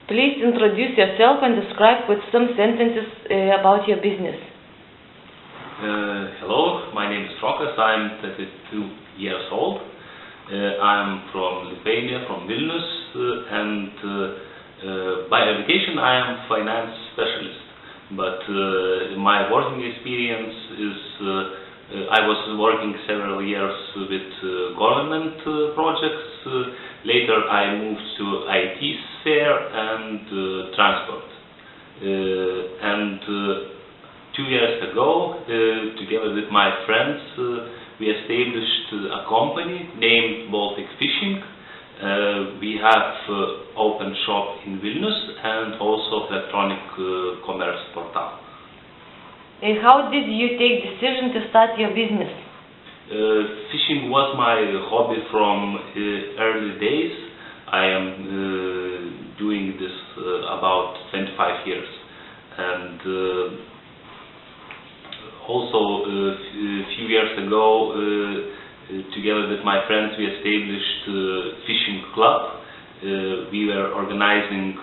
Please introduce yourself and describe with some sentences about your business. Hello, my name is Rokas. I'm 32 years old. I'm from Lithuania, from Vilnius, and by education I am finance specialist. But my working experience is I was working several years with government projects. Later I moved to IT sphere and transport. And 2 years ago, together with my friends, we established a company named Baltic Fishing. We have open shop in Vilnius and also electronic commerce portal. How did you take decision to start your business? Fishing was my hobby from early days. I am doing this about 25 years. And also a few years ago, together with my friends, we established a fishing club. We were organizing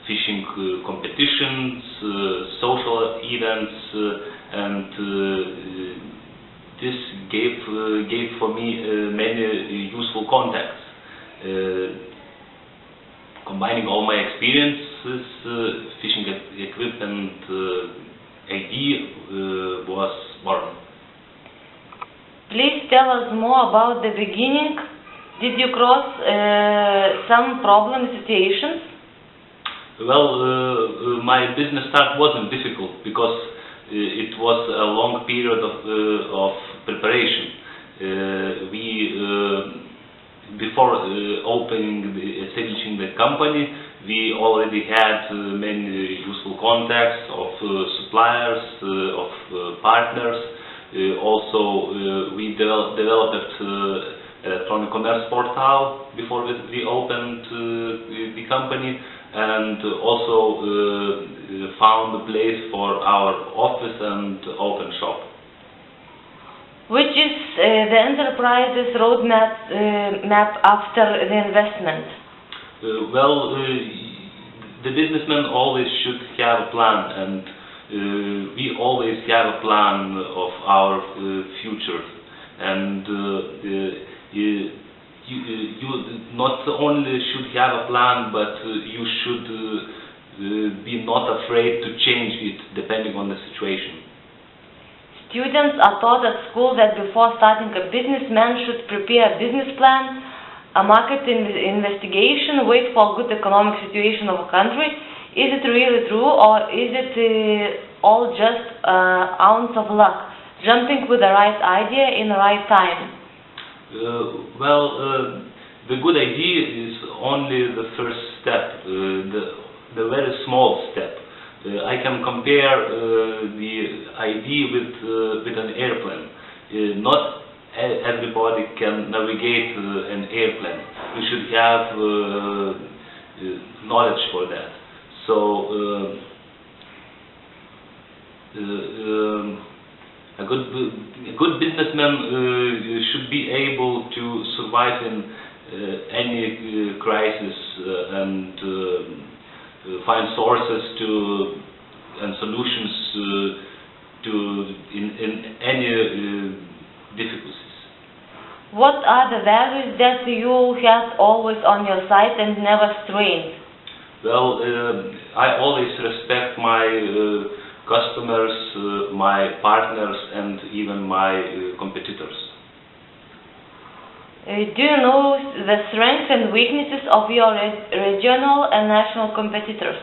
fishing competitions, social events, and this gave for me many useful contacts. Combining all my experiences, fishing equipment idea was born. Please tell us more about the beginning. Did you cross some problem situations? Well, my business start wasn't difficult because it was a long period of preparation. Before establishing the company, we already had many useful contacts of suppliers, of partners. Also, we developed electronic commerce portal before we opened the company, and also found a place for our office and open shop. Which is the enterprise's roadmap map after the investment? Well, the businessman always should have a plan, and we always have a plan of our future. And you not only should have a plan, but you should be not afraid to change it depending on the situation. Students are taught at school that before starting a business, man should prepare a business plan, a market investigation, wait for a good economic situation of a country. Is it really true, or is it all just an ounce of luck, jumping with the right idea in the right time? Well, the good idea is only the first step, the very small step. I can compare the idea with an airplane. Not everybody can navigate an airplane. You should have knowledge for that. So a good businessman should be able to survive in any crisis and find sources and solutions in any difficulties. What are the values that you have always on your side and never strained? Well, I always respect my customers, my partners, and even my competitors. Do you know the strengths and weaknesses of your regional and national competitors?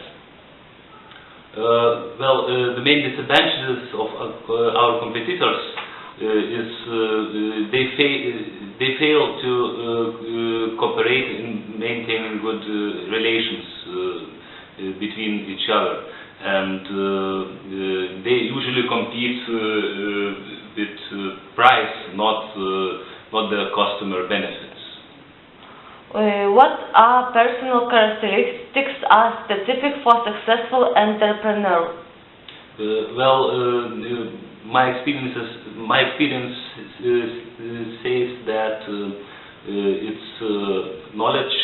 Well, the main disadvantages of our competitors is they fail to cooperate in maintaining good relations between each other, and they usually compete with price, not the customer benefits. What are personal characteristics are specific for successful entrepreneur? Well, my experience says that it's knowledge,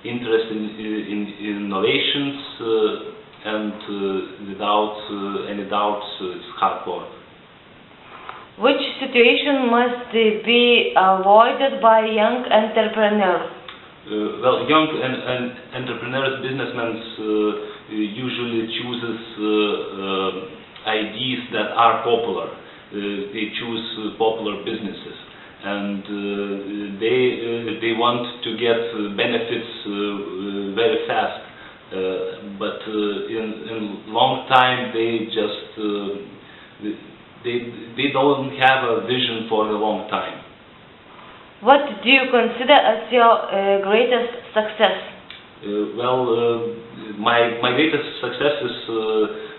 interest in innovations, and without any doubts, it's hard work. Which situation must be avoided by young entrepreneurs? Well, young and entrepreneurs, businessmen usually chooses ideas that are popular. They choose popular businesses, and they want to get benefits very fast. But in long time, they just they don't have a vision for a long time. What do you consider as your greatest success? My greatest success is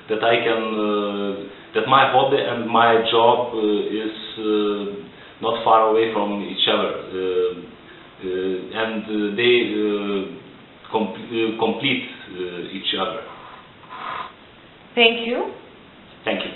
that I can that my hobby and my job is not far away from each other, and they complete each other. Thank you. Thank you.